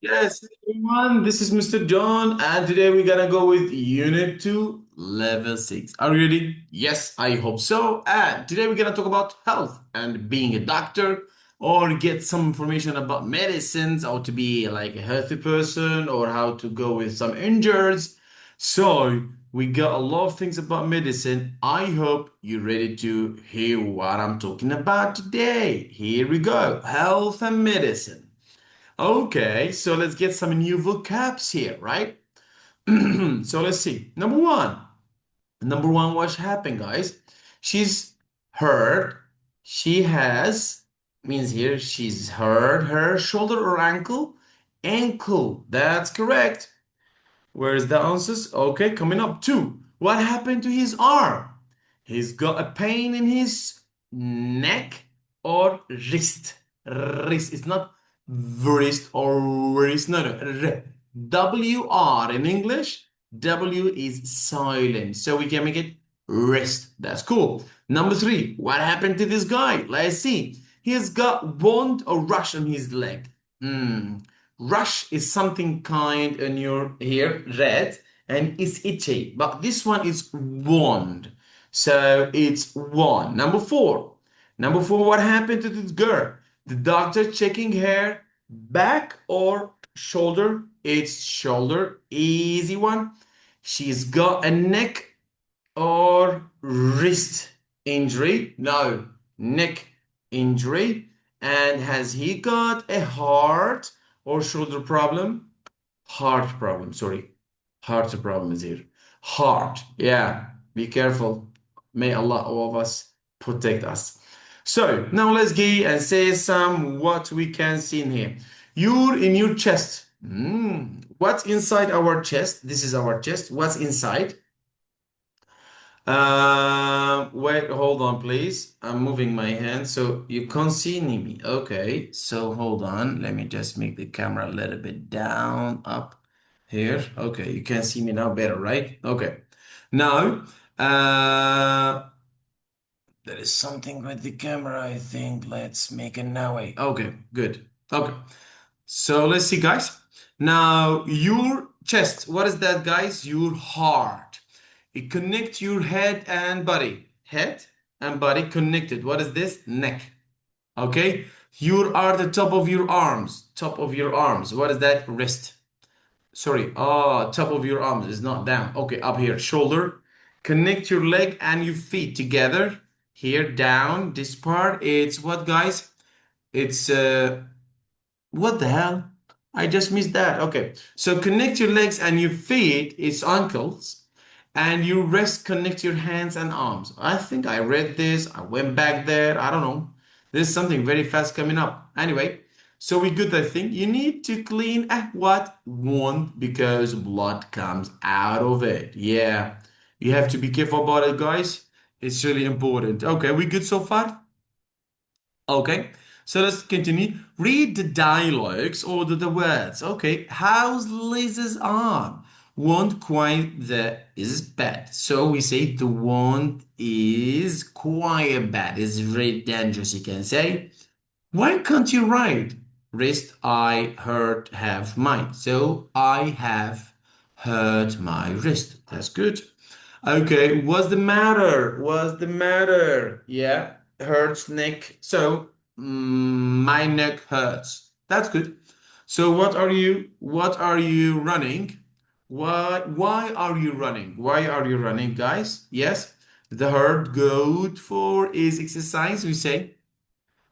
Yes, everyone, this is Mr. John, and today we're gonna go with Unit 2, Level 6. Are you ready? Yes, I hope so. And today we're gonna talk about health and being a doctor, or get some information about medicines, how to be like a healthy person, or how to go with some injuries. So, we got a lot of things about medicine. I hope you're ready to hear what I'm talking about today. Here we go, health and medicine. Okay, so let's get some new vocabs here, right? So let's see. Number one. Number one, what happened, guys? She's hurt. She has, means here, she's hurt her shoulder or ankle. Ankle, that's correct. Where's the answers? Okay, coming up. Two. What happened to his arm? He's got a pain in his neck or wrist. Wrist. It's not wrist or wrist. No, no. W-R in English. W is silent. So we can make it wrist. That's cool. Number three. What happened to this guy? Let's see. He's got wound or rush on his leg. Hmm. Rush is something kind in your here, red, and it's itchy. But this one is wand. So it's one. Number four. Number four, what happened to this girl? The doctor checking her back or shoulder? It's shoulder. Easy one. She's got a neck or wrist injury? No, neck injury. And has he got a heart or shoulder problem? Heart problem, sorry. Heart problem is here. Heart, yeah, be careful. May Allah, all of us, protect us. So now let's get and say some what we can see in here. You're in your chest. What's inside our chest? This is our chest. What's inside? Wait, hold on, please. I'm moving my hand so you can't see me. Okay, so hold on. Let me just make the camera a little bit down, up here. Okay, you can see me now better, right? Okay. Now, there is something with the camera, I think. Let's make it now. Okay, good. Okay. So let's see, guys. Now, your chest, what is that, guys? Your heart. It connects your head and body. Head and body connected. What is this? Neck. Okay. You are the top of your arms. Top of your arms. What is that? Wrist. Sorry. Oh, top of your arms is not down. Okay, up here. Shoulder. Connect your leg and your feet together. Here, down. This part, it's what, guys? It's what the hell? I just missed that. Okay. So connect your legs and your feet, it's ankles, and your wrist connect your hands and arms. I think I read this. I went back there. I don't know. There's something very fast coming up. Anyway, so we good, I think. You need to clean what wound because blood comes out of it. Yeah. You have to be careful about it, guys. It's really important. Okay, we good so far? Okay, so let's continue. Read the dialogues or the words. Okay, how's Liz's arm? Won't quite the is bad. So we say the want is quite bad. It's very dangerous, you can say. Why can't you write? Wrist, I hurt, have mine. So I have hurt my wrist. That's good. Okay, what's the matter? What's the matter? Yeah, hurts neck. So my neck hurts. That's good. So what are you running? Why are you running? Why are you running, guys? Yes, the hurt good for is exercise, we say.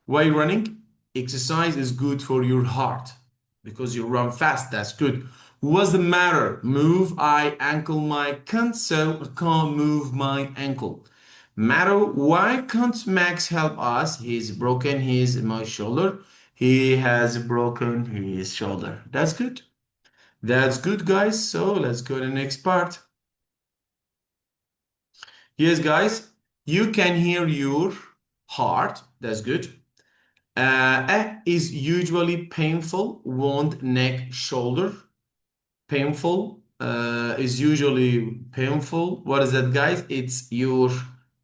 Why running? Exercise is good for your heart because you run fast. That's good. What's the matter? Move I ankle my can't so I can't move my ankle. Matter why can't Max help us? He's broken his my shoulder. He has broken his shoulder. That's good. That's good, guys. So let's go to the next part. Yes, guys, you can hear your heart. That's good. Is usually painful, wound, neck, shoulder. Painful is usually painful. What is that, guys? It's your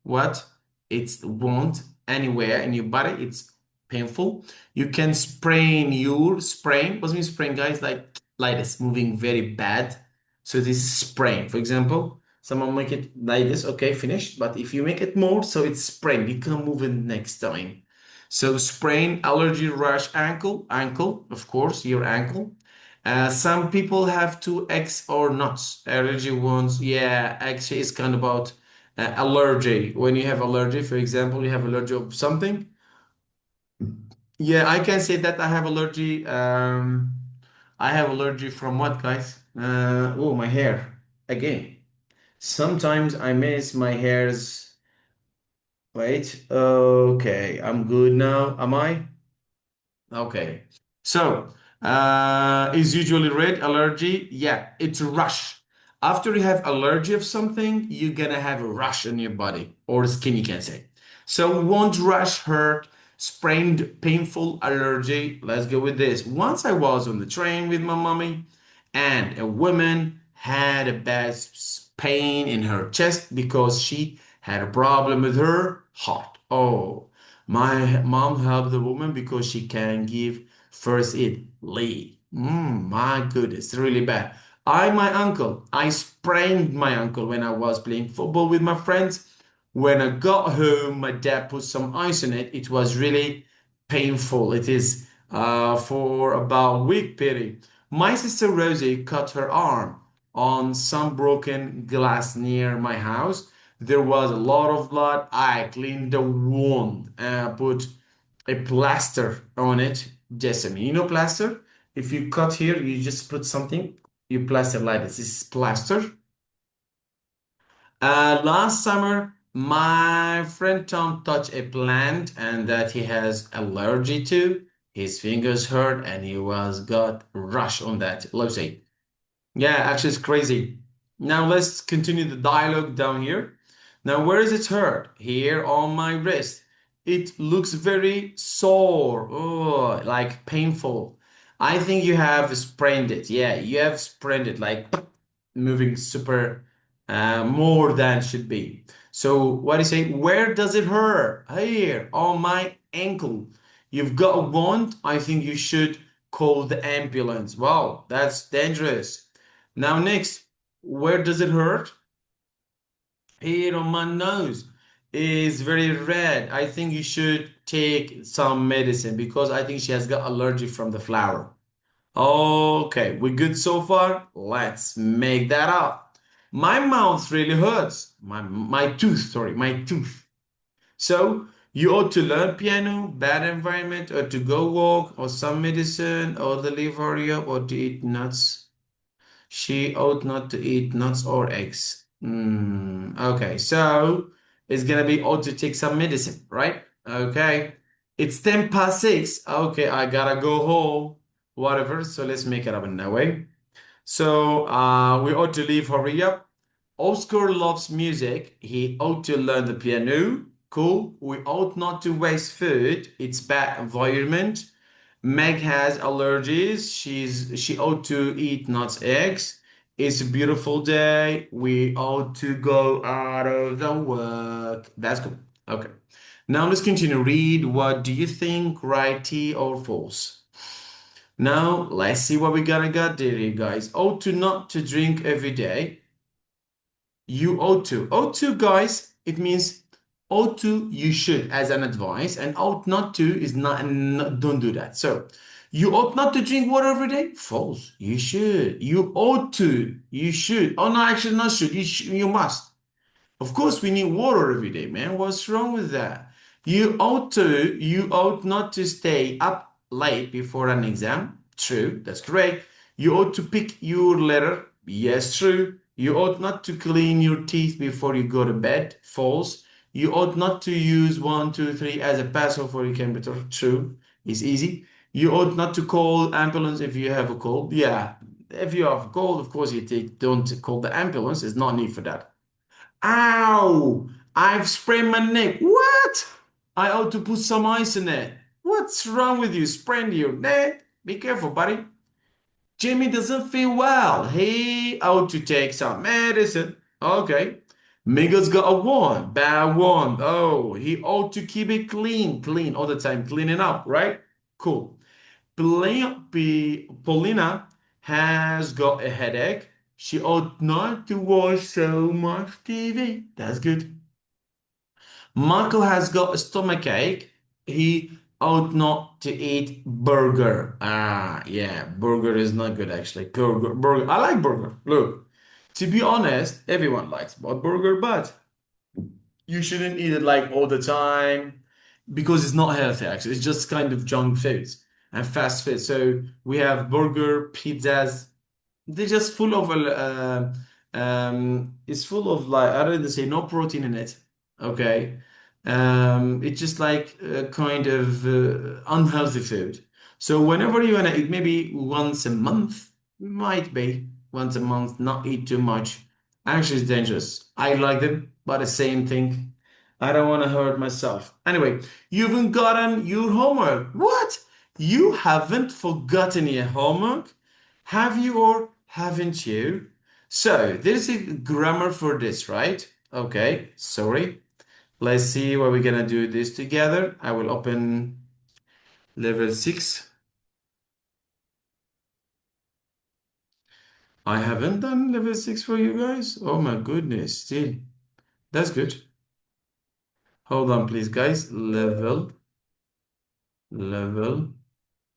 what? It's wound anywhere in your body. It's painful. You can sprain. What does it mean sprain, guys? Like this, moving very bad. So this is sprain. For example, someone make it like this. Okay, finished. But if you make it more, so it's sprain. You can move it next time. So sprain, allergy, rash, ankle, of course, your ankle. Some people have two X or nuts. Allergy ones, yeah, actually it's kind of about allergy. When you have allergy, for example, you have allergy of something. Yeah, I can say that I have allergy. I have allergy from what, guys? Oh, my hair. Again. Sometimes I miss my hairs. Wait. Okay, I'm good now. Am I? Okay. So, is usually red allergy? Yeah, it's a rush. After you have allergy of something, you're gonna have a rush in your body or skin, you can say. So, won't rush hurt, sprained, painful allergy. Let's go with this. Once I was on the train with my mommy, and a woman had a bad pain in her chest because she had a problem with her heart. Oh, my mom helped the woman because she can give first aid lead. My goodness, really bad. I sprained my ankle when I was playing football with my friends. When I got home, my dad put some ice in it. It was really painful. It is for about a week period. My sister Rosie cut her arm on some broken glass near my house. There was a lot of blood. I cleaned the wound and put a plaster on it. Jessamy, you know plaster? If you cut here, you just put something, you plaster like this. This is plaster. Last summer, my friend Tom touched a plant and that he has allergy to. His fingers hurt and he was got rush on that. Let's say. Yeah, actually, it's crazy. Now let's continue the dialogue down here. Now, where is it hurt? Here on my wrist. It looks very sore. Oh, like painful. I think you have sprained it. Yeah, you have sprained it, like moving super more than should be. So, what do you say? Where does it hurt? Here on my ankle. You've got a wound. I think you should call the ambulance. Wow, that's dangerous. Now, next, where does it hurt? Here on my nose is very red. I think you should take some medicine because I think she has got allergy from the flower. Okay, we good so far? Let's make that up. My mouth really hurts. My tooth. So you ought to learn piano, bad environment, or to go walk, or some medicine, or the liver, or to eat nuts. She ought not to eat nuts or eggs. Okay, so it's gonna be ought to take some medicine, right? Okay, it's 10 past 6. Okay, I gotta go home. Whatever, so let's make it up in that way. So we ought to leave, hurry up. Oscar loves music. He ought to learn the piano. Cool. We ought not to waste food. It's bad environment. Meg has allergies. She ought to eat nuts, eggs. It's a beautiful day. We ought to go out of the work. That's good. Okay. Now let's continue. Read. What do you think? Right, T or false? Now let's see what we gotta got there, guys. Ought to not to drink every day. You ought to. Ought to, guys, it means ought to, you should, as an advice, and ought not to is not, don't do that. So, you ought not to drink water every day? False. You should. You ought to. You should. Oh, no, actually, not should. You must. Of course, we need water every day, man. What's wrong with that? You ought not to stay up late before an exam. True, that's correct. You ought to pick your letter. Yes, true. You ought not to clean your teeth before you go to bed. False. You ought not to use 1, 2, 3 as a password for your computer. True. It's easy. You ought not to call ambulance if you have a cold. Yeah, if you have a cold, of course don't call the ambulance. There's no need for that. Ow! I've sprained my neck. What? I ought to put some ice in it. What's wrong with you? Sprained your neck? Be careful, buddy. Jimmy doesn't feel well. He ought to take some medicine. Okay. Miguel's got a wand, bad wand. Oh, he ought to keep it clean, clean all the time, cleaning up, right? Cool. Paulina has got a headache. She ought not to watch so much TV. That's good. Michael has got a stomachache. He ought not to eat burger. Ah, yeah, burger is not good actually. Burger. I like burger. Look, to be honest, everyone likes burger, but you shouldn't eat it like all the time because it's not healthy actually. It's just kind of junk foods and fast food. So we have burger, pizzas. They're just full of it's full of like I don't say no protein in it. Okay. It's just like a kind of unhealthy food. So whenever you wanna eat, maybe once a month, might be once a month, not eat too much. Actually, it's dangerous. I like them, but the same thing. I don't want to hurt myself. Anyway, you haven't gotten your homework. What? You haven't forgotten your homework? Have you or haven't you? So there's a grammar for this, right? Okay, sorry. Let's see what we're gonna do this together. I will open level 6. I haven't done level 6 for you guys. Oh my goodness, still. That's good. Hold on, please, guys. Level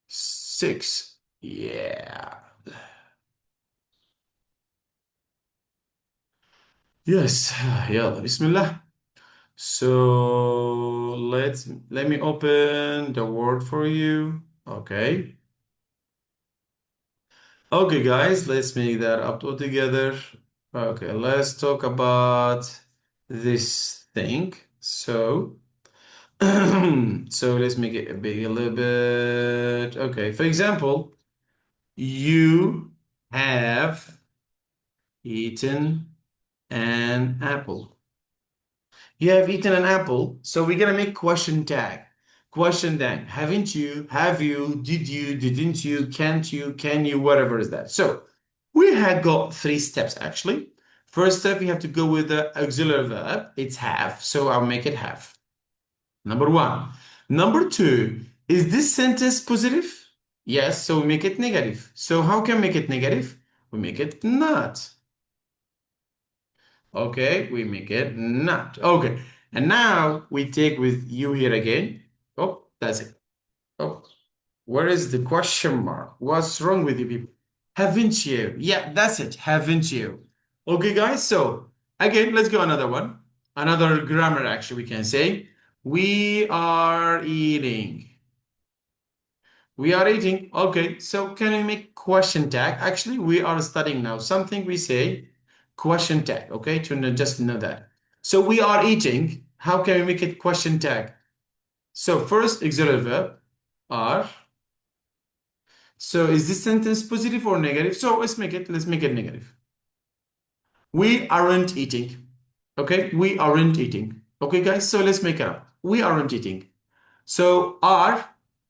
6. Yeah. Yes. Yalla, bismillah. So let me open the word for you. Okay. Okay, guys, let's make that up all together. Okay, let's talk about this thing. So, so let's make it big a little bit. Okay, for example, you have eaten an apple. You have eaten an apple, so we're gonna make question tag. Question tag. Haven't you? Have you? Did you? Didn't you? Can't you? Can you? Whatever is that. So we have got 3 steps actually. First step, we have to go with the auxiliary verb. It's have, so I'll make it have. Number 1. Number 2, is this sentence positive? Yes, so we make it negative. So how can we make it negative? We make it not. Okay, we make it not. Okay, and now we take with you here again. Oh, that's it. Oh, where is the question mark? What's wrong with you people? Haven't you? Yeah, that's it. Haven't you? Okay, guys, so again, let's go another one. Another grammar, actually, we can say. We are eating. We are eating. Okay, so can we make question tag? Actually, we are studying now. Something we say question tag, okay? Just know that. So we are eating. How can we make it question tag? So first auxiliary verb are. So is this sentence positive or negative? So let's make it negative. We aren't eating. Okay, we aren't eating. Okay, guys, so let's make it up. We aren't eating. So are,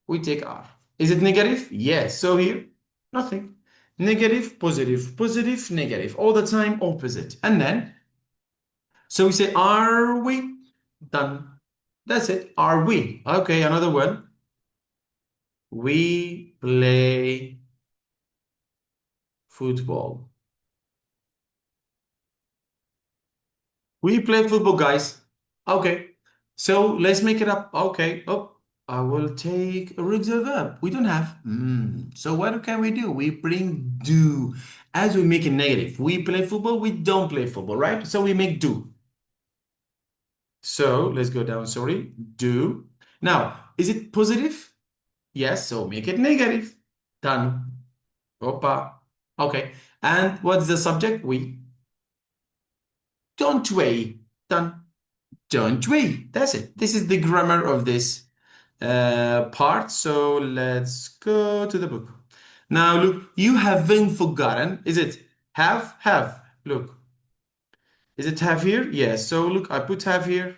we take are. Is it negative? Yes. So here, nothing. Negative, positive, positive, negative. All the time, opposite. And then, so we say, are we? Done. That's it. Are we? Okay, another one. We play football. We play football, guys. Okay. So let's make it up. Okay. Oh, I will take a regular verb. We don't have. So what can we do? We bring do. As we make it negative. We play football. We don't play football, right? So we make do. So let's go down. Sorry. Do. Now, is it positive? Yes. So make it negative. Done. Opa. Okay. And what's the subject? We. Don't we? Done. Don't we? That's it. This is the grammar of this part. So let's go to the book. Now look, you haven't forgotten. Is it have? Have. Look. Is it have here? Yes. So look, I put have here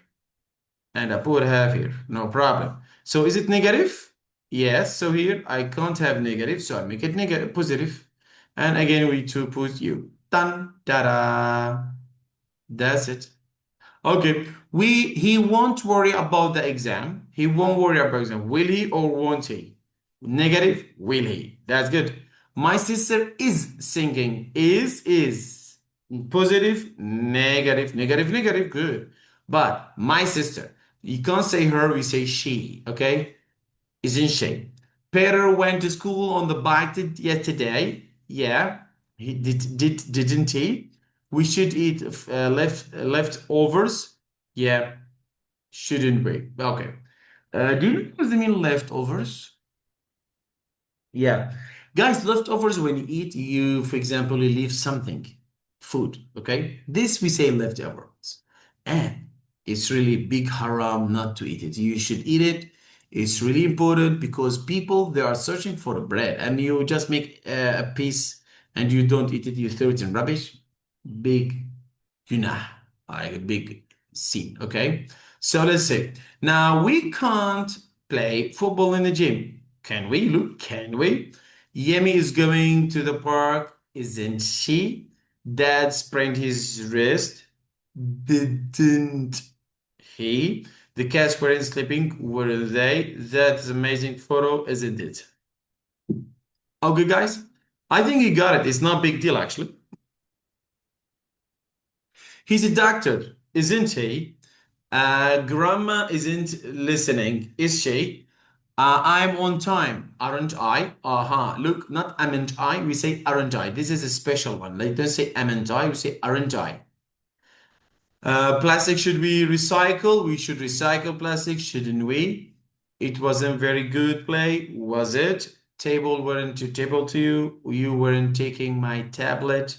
and I put have here. No problem. So is it negative? Yes. So here I can't have negative. So I make it negative, positive. And again, we to put you. Done. Da-da. That's it. Okay, he won't worry about the exam. He won't worry about exam. Will he or won't he? Negative, will he? That's good. My sister is singing. Is. Positive, negative, negative, negative. Good. But my sister, you can't say her, we say she. Okay? Isn't she? Peter went to school on the bike yesterday. Yeah, he didn't he? We should eat leftovers. Yeah, shouldn't we? Okay. Do you know what I mean leftovers? Yeah. Guys, leftovers, when you eat, you, for example, you leave something, food, okay? This we say leftovers. And it's really big haram not to eat it. You should eat it. It's really important because people, they are searching for the bread and you just make a piece and you don't eat it, you throw it in rubbish. Big günah, like a big sin, okay? So let's see. Now we can't play football in the gym. Can we, Luke? Can we? Yemi is going to the park, isn't she? Dad sprained his wrist, didn't he? The cats weren't sleeping, were they? That's amazing photo, isn't it? Okay, guys. I think you got it. It's not a big deal, actually. He's a doctor, isn't he? Grandma isn't listening, is she? I'm on time, aren't I? Aha. Look, not aren't I, we say aren't I. This is a special one. Like, don't say aren't I, we say aren't I. Plastic should be recycled. We should recycle plastic, shouldn't we? It wasn't very good play, was it? Table weren't to table to you. You weren't taking my tablet.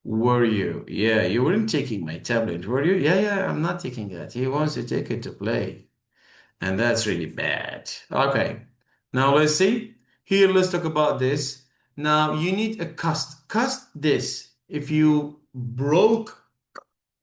Were you? Yeah, you weren't taking my tablet, were you? Yeah, I'm not taking that. He wants to take it to play. And that's really bad. Okay, now let's see. Here, let's talk about this. Now, you need a cast. Cast this. If you broke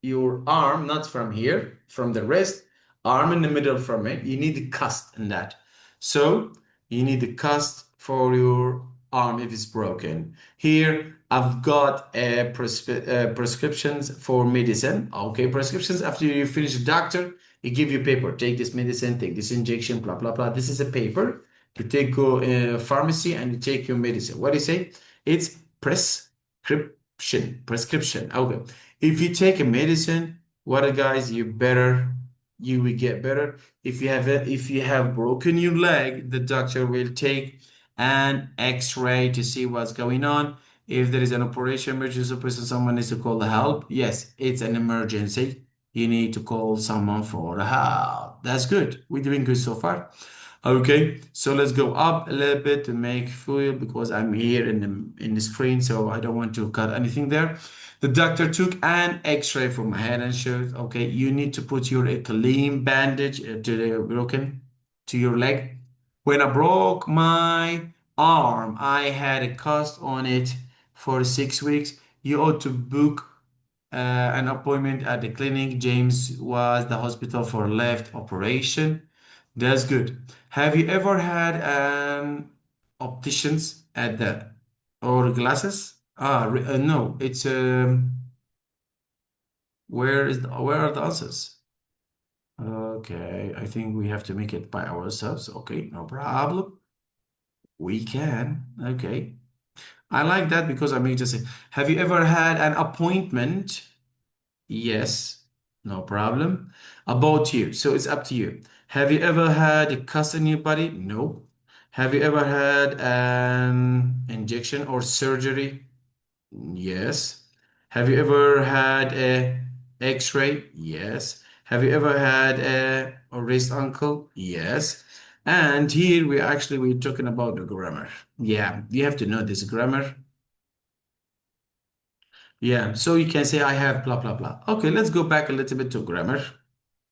your arm, not from here, from the wrist, arm in the middle from it, you need a cast in that. So, you need a cast for your arm if it's broken. Here, I've got prescriptions for medicine. Okay, prescriptions after you finish the doctor, he give you paper. Take this medicine, take this injection, blah, blah, blah. This is a paper. You take go pharmacy and you take your medicine. What do you say? It's prescription. Prescription. Okay. If you take a medicine, what guys, you will get better. If you have broken your leg, the doctor will take an X-ray to see what's going on. If there is an operation emergency person, someone needs to call the help. Yes, it's an emergency. You need to call someone for the help. That's good. We're doing good so far. Okay, so let's go up a little bit to make full because I'm here in the screen, so I don't want to cut anything there. The doctor took an X-ray from my head and showed, okay, you need to put your clean bandage to your leg. When I broke my arm, I had a cast on it for 6 weeks. You ought to book an appointment at the clinic. James was the hospital for left operation. That's good. Have you ever had an opticians at the or glasses? No, it's where are the answers? Okay, I think we have to make it by ourselves. Okay, no problem. We can. Okay. I like that because I may just say, have you ever had an appointment? Yes, no problem. About you. So it's up to you. Have you ever had a cuss in your body? No. Have you ever had an injection or surgery? Yes. Have you ever had a X-ray? Yes. Have you ever had a wrist ankle? Yes. And here we're talking about the grammar. Yeah, you have to know this grammar. Yeah, so you can say I have blah blah blah. Okay, let's go back a little bit to grammar.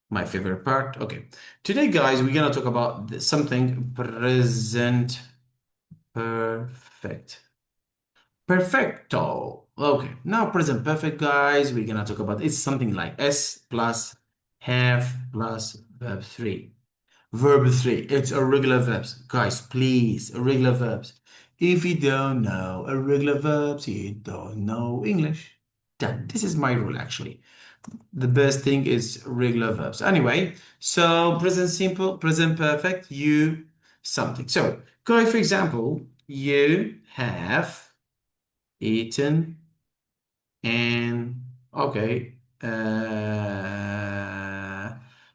My favorite part. Okay. Today, guys, we're gonna talk about something present perfect. Perfecto. Okay, now present perfect, guys. We're gonna talk about it's something like S plus have plus verb three. Verb three, it's irregular verbs. Guys, please, irregular verbs. If you don't know irregular verbs, you don't know English. Done. This is my rule, actually. the best thing is regular verbs. Anyway, so present simple, present perfect, you something. So, go for example, you have eaten and okay,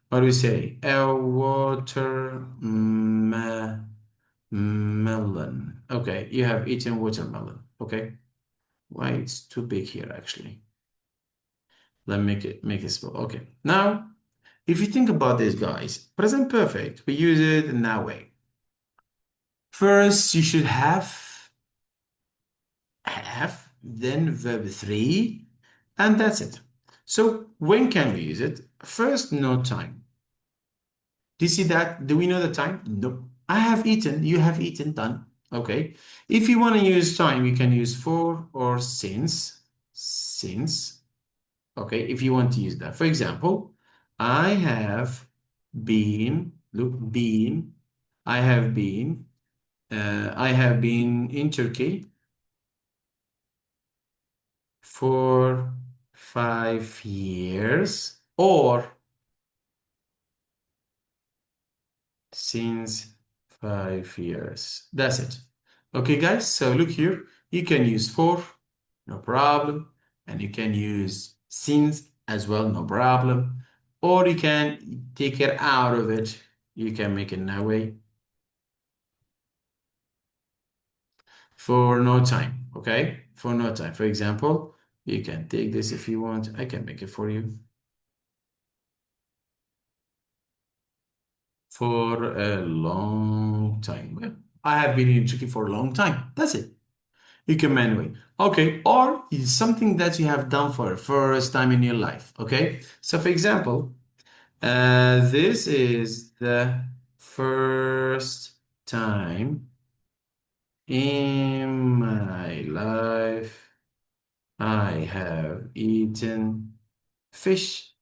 what do we say? A watermelon. Okay, you have eaten watermelon. Okay, why it's too big here actually? Let me make it small. Okay, now if you think about this, guys, present perfect, we use it in that way. First, you should have, then verb three, and that's it. So when can we use it? First, no time. Do you see that? Do we know the time? No. I have eaten, you have eaten, done. Okay. If you want to use time, you can use for or since. Since. Okay, if you want to use that. For example, I have been, look, been, I have been in Turkey for 5 years or since 5 years. That's it. Okay, guys, so look here. You can use for, no problem. And you can use since as well, no problem. Or you can take it out of it. You can make it that way. For no time, okay? For no time. For example, you can take this if you want. I can make it for you. For a long time. Well, I have been in Turkey for a long time. That's it. You can manually. Okay, or it's something that you have done for the first time in your life. Okay, so for example, this is the first time in my life I have eaten fish.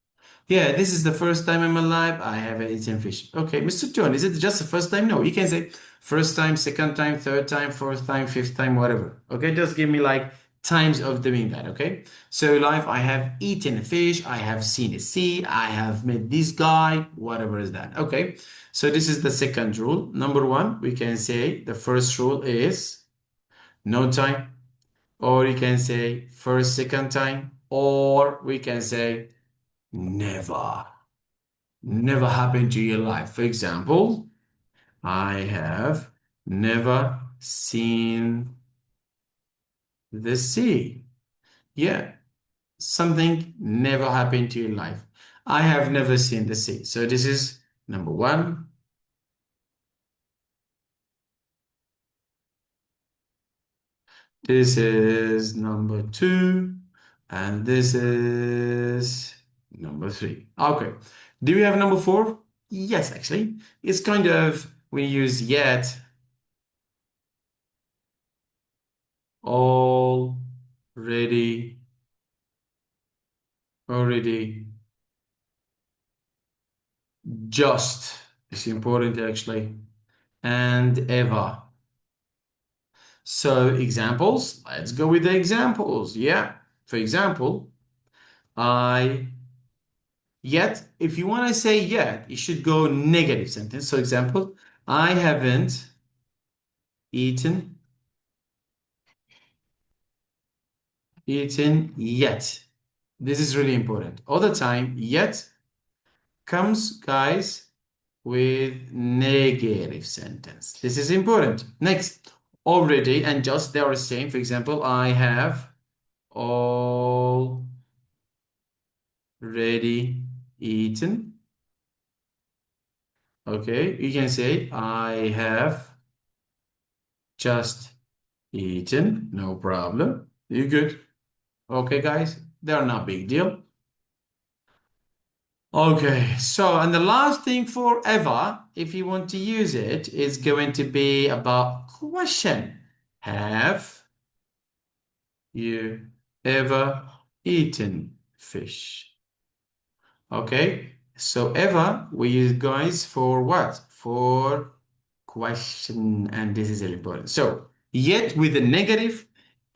Yeah, this is the first time in my life I have eaten fish. Okay, Mr. John, is it just the first time? No, you can say first time, second time, third time, fourth time, fifth time, whatever. Okay, just give me like times of doing that. Okay, so life, I have eaten a fish, I have seen a sea, I have met this guy, whatever is that. Okay, so this is the second rule. Number one, we can say the first rule is no time, or you can say first, second time, or we can say never. Never happened to your life. For example, I have never seen the sea. Yeah, something never happened to your life. I have never seen the sea. So this is number one. This is number two. And this is number three. Okay. Do we have number four? Yes, actually. It's kind of, we use yet, already, already, just. It's important actually. And ever. So examples, let's go with the examples. Yeah. For example, I yet, if you want to say yet, it should go negative sentence. So example, I haven't eaten yet. This is really important. All the time, yet comes, guys, with negative sentence. This is important. Next, already and just, they are the same. For example, I have already eaten. Okay, you can say I have just eaten. No problem. You good? Okay, guys, they're not big deal. Okay, so and the last thing for ever, if you want to use it, is going to be about question. Have you ever eaten fish? Okay, so ever we use, guys, for what? For question, and this is really important. So yet with the negative,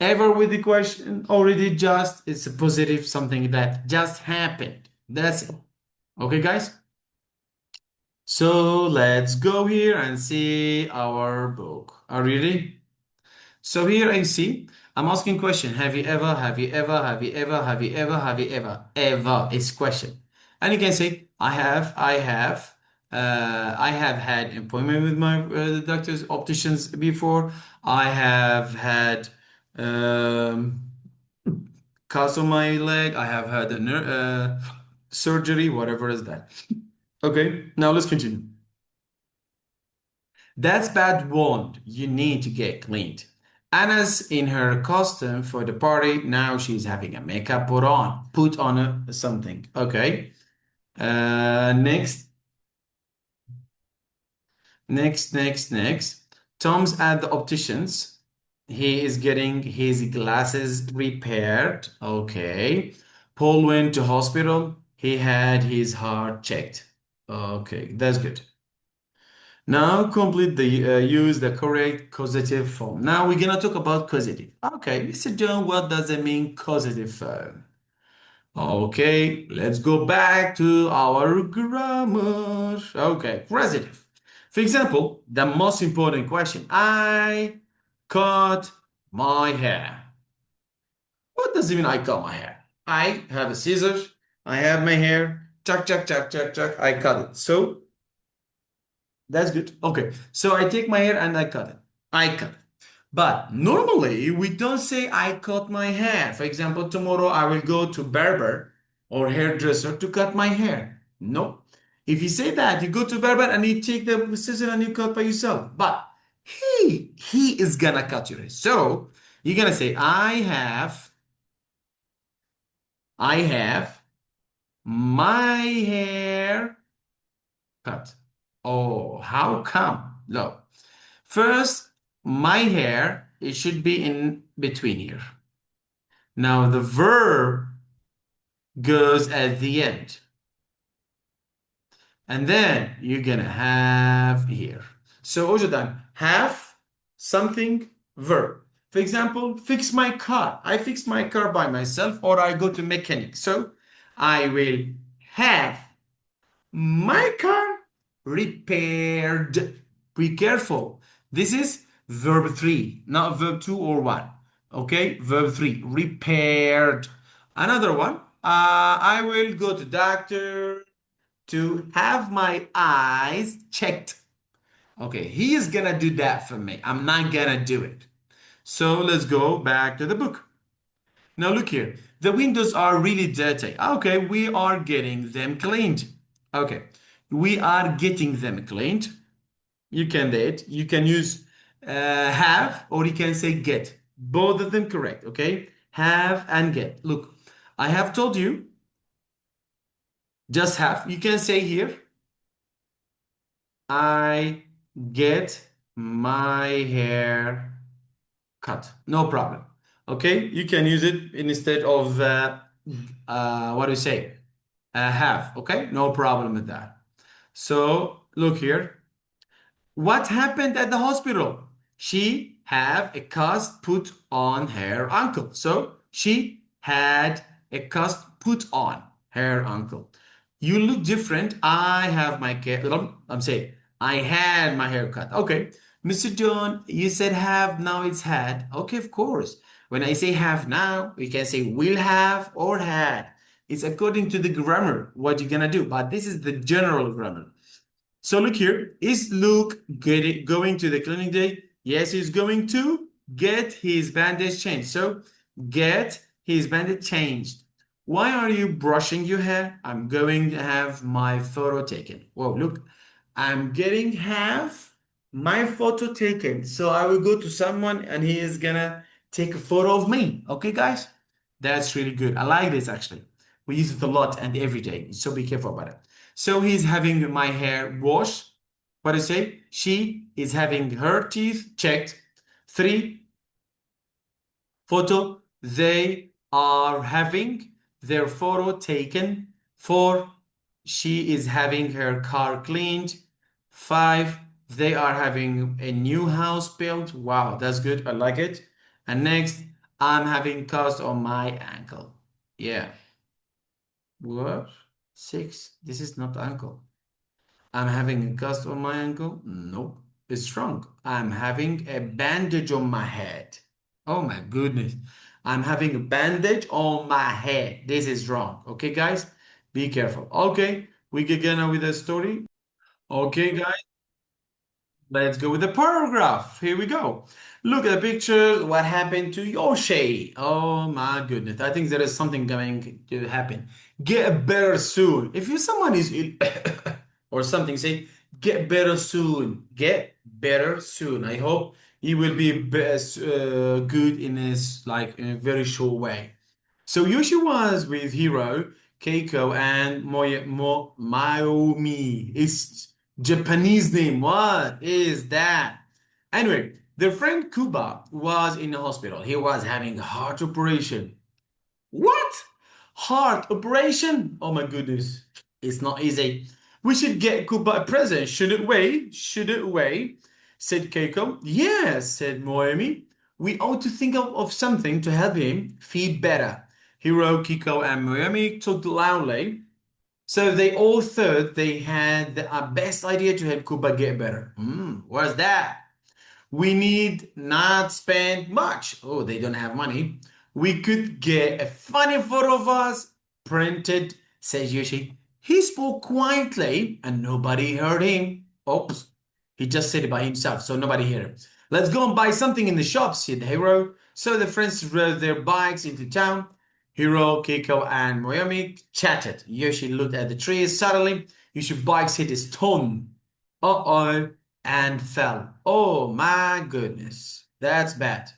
ever with the question already just, it's a positive something that just happened. That's it. Okay, guys? So let's go here and see our book. Are you ready? So here I see, I'm asking question. Have you ever, have you ever, have you ever, have you ever, have you ever, ever is question. And you can say, I have had appointment with my doctor's opticians before. I have had cuts on my leg. I have had a surgery, whatever is that. Okay, now let's continue. That's bad wound. You need to get cleaned. Anna's in her costume for the party. Now she's having a makeup put on. Put on something. Okay. Next. Next. Tom's at the opticians. He is getting his glasses repaired. Okay. Paul went to hospital. He had his heart checked. Okay, that's good. Now complete the use the correct causative form. Now we're gonna talk about causative. Okay, Mr. John, what does it mean causative form? Okay, let's go back to our grammar. Okay, causative. For example, the most important question. I cut my hair. What does it mean I cut my hair? I have a scissors. I have my hair. Chuck, chuck, chuck, chuck, chuck. I cut it. So that's good. Okay. So I take my hair and I cut it. I cut it. But normally we don't say I cut my hair. For example, tomorrow I will go to barber or hairdresser to cut my hair. No. If you say that, you go to barber and you take the scissors and you cut by yourself. But he is gonna cut your hair. So you're gonna say I have my hair cut. Oh, how come? No. First, my hair, it should be in between here. Now the verb goes at the end. And then you're gonna have here. So Ojadan, have something verb. For example, fix my car. I fix my car by myself or I go to mechanic. So I will have my car repaired. Be careful. This is verb 3, not verb 2 or 1. Okay, verb 3, repaired. Another one, I will go to doctor to have my eyes checked. Okay, he is gonna do that for me. I'm not gonna do it. So let's go back to the book. Now look here. The windows are really dirty. Okay, we are getting them cleaned. Okay, we are getting them cleaned. You can date. You can use have or you can say get. Both of them correct. Okay, have and get. Look, I have told you just have. You can say here, I get my hair cut. No problem. Okay, you can use it instead of what do you say? Have. Okay, no problem with that. So look here. What happened at the hospital? She have a cast put on her ankle. So she had a cast put on her ankle. You look different. I have my I'm saying I had my hair cut. Okay. Mr. John, you said have, now it's had. Okay, of course. When I say have now, we can say will have or had. It's according to the grammar, what you're gonna do. But this is the general grammar. So look here, is Luke going to the clinic day? Yes, he's going to get his bandage changed. So get his bandage changed. Why are you brushing your hair? I'm going to have my photo taken. Whoa, look, I'm getting have my photo taken. So I will go to someone and he is gonna take a photo of me. Okay, guys? That's really good. I like this actually. We use it a lot and every day. So be careful about it. So he's having my hair washed. What do you say? She is having her teeth checked. 3, photo. They are having their photo taken. 4, she is having her car cleaned. 5, they are having a new house built. Wow, that's good. I like it. And next, I'm having cast on my ankle. Yeah. What? 6. This is not ankle. I'm having a cast on my ankle? Nope. It's wrong. I'm having a bandage on my head. Oh my goodness. I'm having a bandage on my head. This is wrong. Okay, guys? Be careful. Okay, we can get on with the story. Okay, guys. Let's go with the paragraph. Here we go. Look at the picture. What happened to Yoshi? Oh my goodness. I think there is something going to happen. Get better soon. If you someone is ill or something, say get better soon. Get better soon. I hope he will be best, good in his like in a very short way. So Yoshi was with Hiro, Keiko, and Mayumi. It's Japanese name. What is that? Anyway, their friend Kuba was in the hospital. He was having a heart operation. What? Heart operation? Oh my goodness. It's not easy. We should get Kuba a present, shouldn't we? Shouldn't we? Said Keiko. Yes, said Moemi. We ought to think of something to help him feel better. Hiro, Kiko, and Moemi talked loudly. So they all thought they had the best idea to help Kuba get better. What's that? We need not spend much. Oh, they don't have money. We could get a funny photo of us printed, says Yoshi. He spoke quietly and nobody heard him. Oops. He just said it by himself, so nobody heard him. Let's go and buy something in the shop, said the hero. So the friends rode their bikes into town. Hiro, Kiko, and Moyomi chatted. Yoshi looked at the trees. Suddenly, Yoshi's bike hit a stone. Uh-oh, and fell. Oh my goodness. That's bad.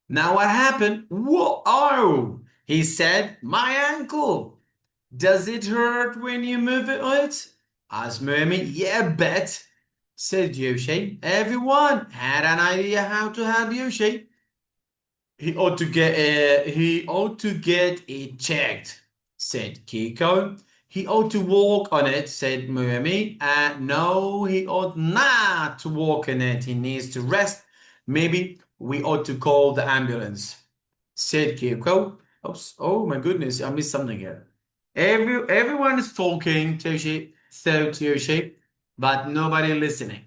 Now what happened? Whoa! Oh! He said, my ankle. Does it hurt when you move it? Asked Mermaid. Yeah, bet, said Yoshi. Everyone had an idea how to help Yoshi. He ought to get it checked, said Kiko. He ought to walk on it, said Muemi. No, he ought not to walk on it. He needs to rest. Maybe we ought to call the ambulance, said Kiko. Oops. Oh my goodness, I missed something here. Everyone is talking, Toshi, but nobody listening.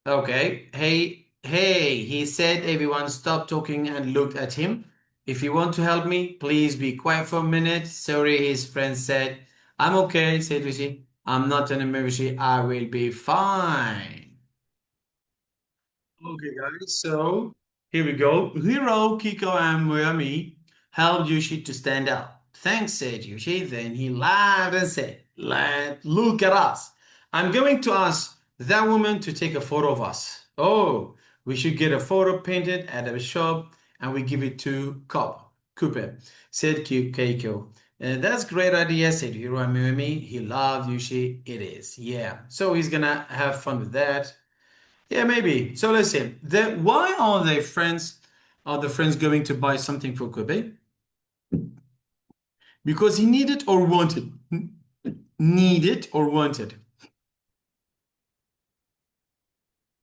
Okay. Hey, he said everyone stopped talking and looked at him. If you want to help me, please be quiet for a minute. Sorry, his friend said. I'm okay, said Rishi. I'm not an emergency. I will be fine. Okay, guys, so here we go. Hiro, Kiko, and Muyami helped Yushi to stand up. Thanks, said Yushi. Then he laughed and said, Look at us. I'm going to ask that woman to take a photo of us. Oh, we should get a photo painted at a shop and we give it to Coupe, said Keiko. That's a great idea, said Hiro and Muyami. He loved Yushi. It is, yeah. So he's gonna have fun with that. Yeah, maybe. So let's see. Why are they friends? Are the friends going to buy something for Kobe? Because he needed or wanted. Needed or wanted.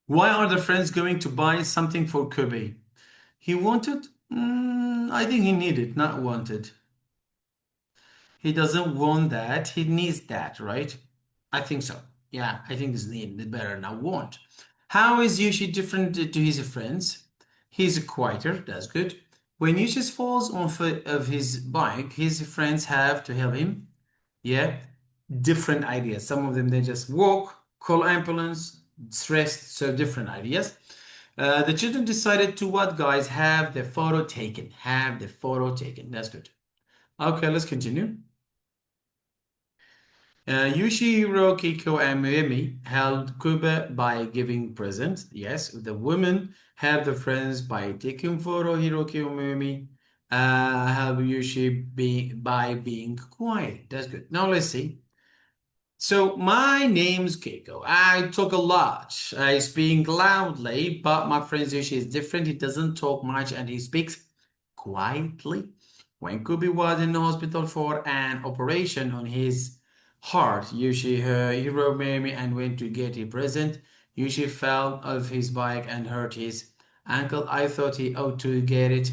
Why are the friends going to buy something for Kobe? He wanted? I think he needed, not wanted. He doesn't want that. He needs that, right? I think so. Yeah, I think it's needed better than want. How is Yushi different to his friends? He's quieter, that's good. When Yushi falls off of his bike, his friends have to help him. Yeah, different ideas. Some of them they just walk, call ambulance, stressed, so different ideas. The children decided to what guys have the photo taken. Have the photo taken. That's good. Okay, let's continue. Yushihiro, Kiko, and Miemi helped Kuba by giving presents. Yes, the women helped the friends by taking photo. Hiroki and Miemi help by being quiet. That's good. Now let's see. So my name's Keiko. I talk a lot. I speak loudly, but my friend Yoshi is different. He doesn't talk much and he speaks quietly. When Kubi was in the hospital for an operation on his heart, Yoshi he wrote me and went to get a present. Yoshi fell off his bike and hurt his Uncle, I thought he ought to get it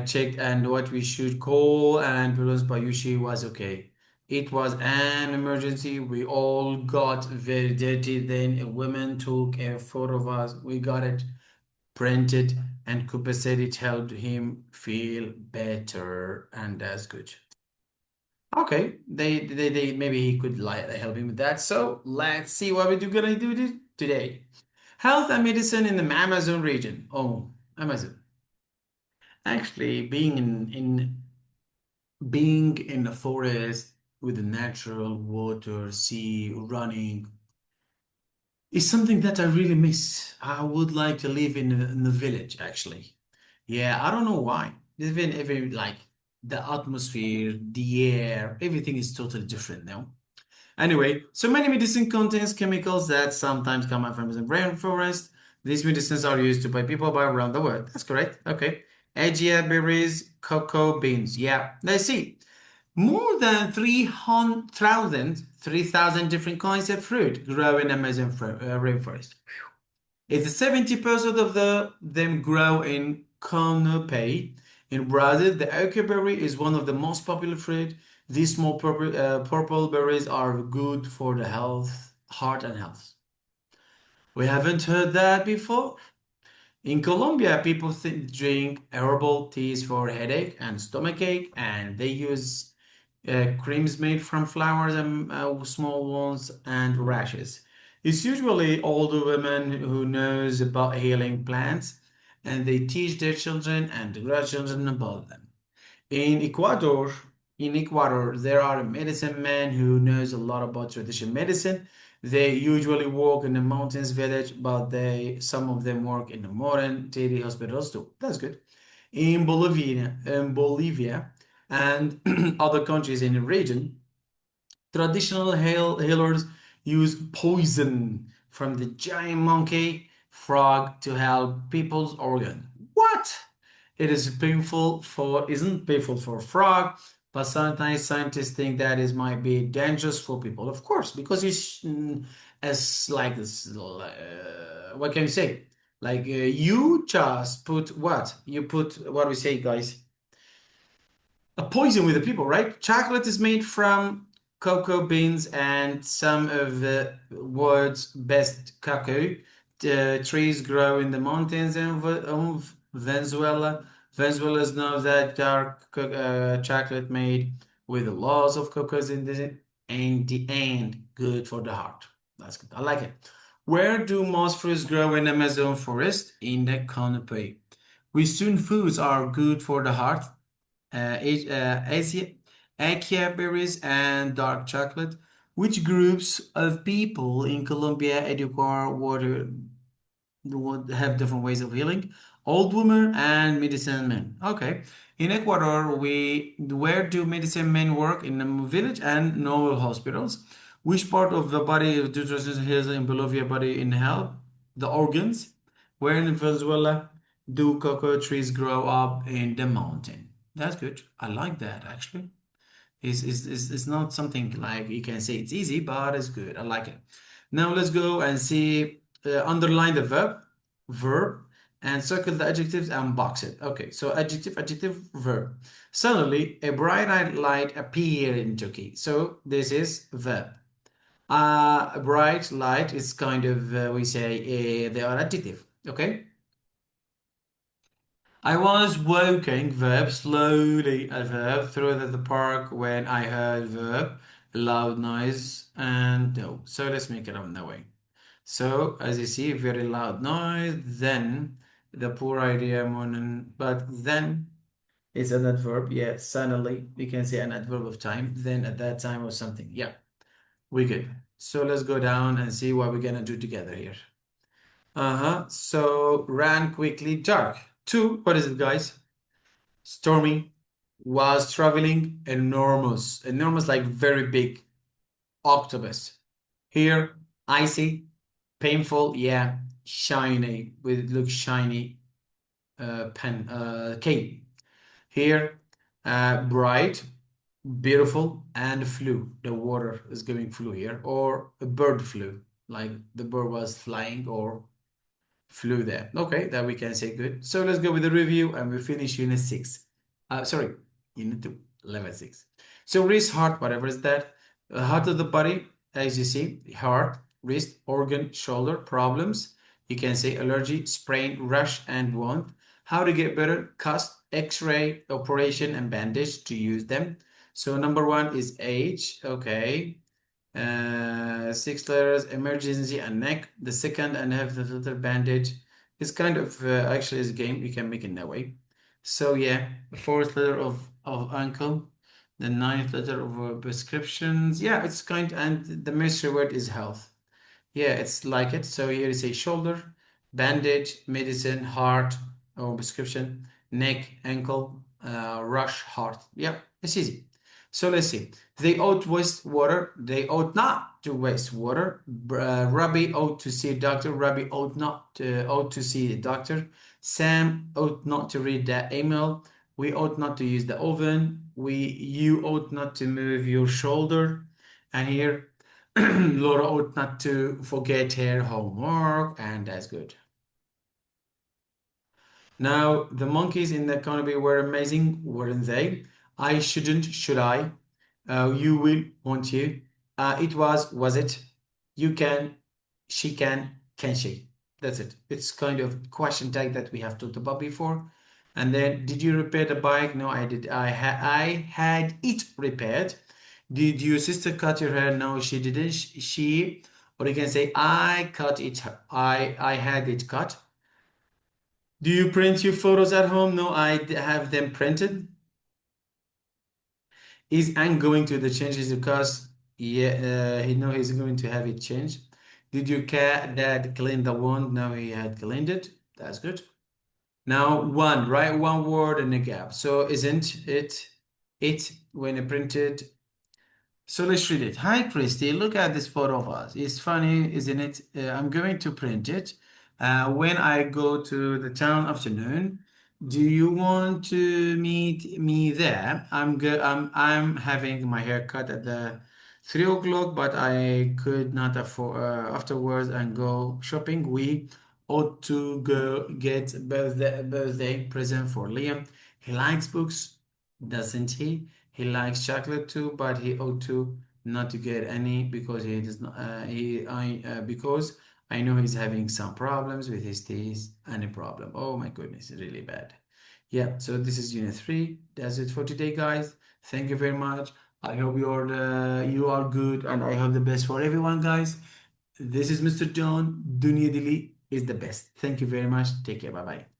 checked and what we should call an ambulance, but usually was okay. It was an emergency. We all got very dirty. Then a woman took a photo of us. We got it printed, and Cooper said it helped him feel better, and that's good. Okay, they maybe he could like help him with that. So let's see what we're gonna do today. Health and medicine in the Amazon region. Oh, Amazon. Actually, being in the forest with the natural water, sea, running is something that I really miss. I would like to live in the village, actually. Yeah, I don't know why. Even like the atmosphere, the air, everything is totally different now. Anyway, so many medicine contains chemicals that sometimes come out from the rainforest. These medicines are used by people by around the world. That's correct. Okay. Agia berries, cocoa beans. Yeah. Let's see. More than 3,000 different kinds of fruit grow in Amazon rainforest. It's 70% of them grow in Konopei. In Brazil, the berry is one of the most popular fruit. These small purple berries are good for the heart and health. We haven't heard that before. In Colombia, people drink herbal teas for headache and stomachache, and they use creams made from flowers and small ones and rashes. It's usually older women who knows about healing plants, and they teach their children and grandchildren about them. In Ecuador, there are medicine men who knows a lot about traditional medicine. They usually work in the mountains village, but some of them work in the modern city hospitals too. That's good. In Bolivia and other countries in the region, traditional healers use poison from the giant monkey frog to help people's organ. What? It isn't painful for a frog, but sometimes scientists think that it might be dangerous for people. Of course, because it's as like this. What can you say? Like you just put what? You put what we say, guys, a poison with the people, right? Chocolate is made from cocoa beans and some of the world's best cacao. The trees grow in the mountains of Venezuela. Venezuelans know that dark chocolate made with lots of cocoa in the end good for the heart. That's good. I like it. Where do most fruits grow in Amazon forest? In the canopy. Which soon foods are good for the heart? Asia, Akia berries and dark chocolate. Which groups of people in Colombia, Ecuador, would have different ways of healing? Old women and medicine men. Okay. In Ecuador, where do medicine men work? In the village and normal hospitals. Which part of the body do traditional heals in Bolivia body in health? The organs. Where in Venezuela do cocoa trees grow up in the mountain? That's good. I like that actually. It's not something like you can say it's easy, but it's good. I like it. Now let's go and see, underline the verb, and circle the adjectives and box it. Okay, so adjective, verb. Suddenly, a bright light appeared in Turkey. So this is verb. A bright light is kind of, we say, they are adjective. Okay. I was walking verb slowly a verb through the park when I heard verb loud noise and no. So let's make it on the way. So as you see, very loud noise, then the poor idea morning, but then it's an adverb. Yeah, suddenly we can say an adverb of time, then at that time or something. Yeah, we good. So let's go down and see what we're gonna do together here. So ran quickly, dark. Two, what is it, guys? Stormy, was traveling, enormous, enormous, like very big, octopus. Here, icy, painful, yeah, shiny, with looks shiny, cape. Here, bright, beautiful, and flew. The water is going flew here, or a bird flew, like the bird was flying, or flew there. Okay, that we can say good. So let's go with the review and we finish unit 6. Sorry, unit 2, level 6. So wrist, heart, whatever is that. Heart of the body, as you see, heart, wrist, organ, shoulder, problems. You can say allergy, sprain, rash, and wound. How to get better, cast, x-ray, operation, and bandage to use them. So number 1 is age, okay. 6 letters, emergency and neck. The second and have the little bandage. It's kind of actually is a game you can make in that way. So yeah, the fourth letter of ankle, the ninth letter of prescriptions. Yeah, it's kind, and the mystery word is health. Yeah, it's like it. So here is a shoulder, bandage, medicine, heart or prescription, neck, ankle, rush, heart. Yeah, it's easy. So let's see. They ought to waste water. They ought not to waste water. Rabbi ought to see a doctor. Rabbi ought to see a doctor. Sam ought not to read that email. We ought not to use the oven. You ought not to move your shoulder. And here Laura ought not to forget her homework, and that's good. Now, the monkeys in the economy were amazing, weren't they? I shouldn't, should I? You will, won't you? It was it? You can, she can she? That's it. It's kind of question tag that we have talked about before. And then, did you repair the bike? No, I did. I had it repaired. Did your sister cut your hair? No, she didn't. She, or you can say, I cut it. I had it cut. Do you print your photos at home? No, I have them printed. Is Anne going to the changes because yeah, he know he's going to have it changed. Did your cat dad clean the wand? No, he had cleaned it. That's good. Now one, write one word in a gap. So isn't it when I printed? So let's read it. Hi, Christy. Look at this photo of us. It's funny, isn't it? I'm going to print it. When I go to the town afternoon, do you want to meet me there? I'm having my hair cut at the 3 o'clock, but I could not afford afterwards and go shopping. We ought to go get birthday present for Liam. He likes books, doesn't he? He likes chocolate too, but he ought to not to get any because he does not. Because I know he's having some problems with his teeth. Any problem? Oh my goodness, it's really bad. Yeah. So this is unit 3. That's it for today, guys. Thank you very much. I hope you are good, and I hope the best for everyone, guys. This is Mr. John. Dunya Dili is the best. Thank you very much. Take care. Bye bye.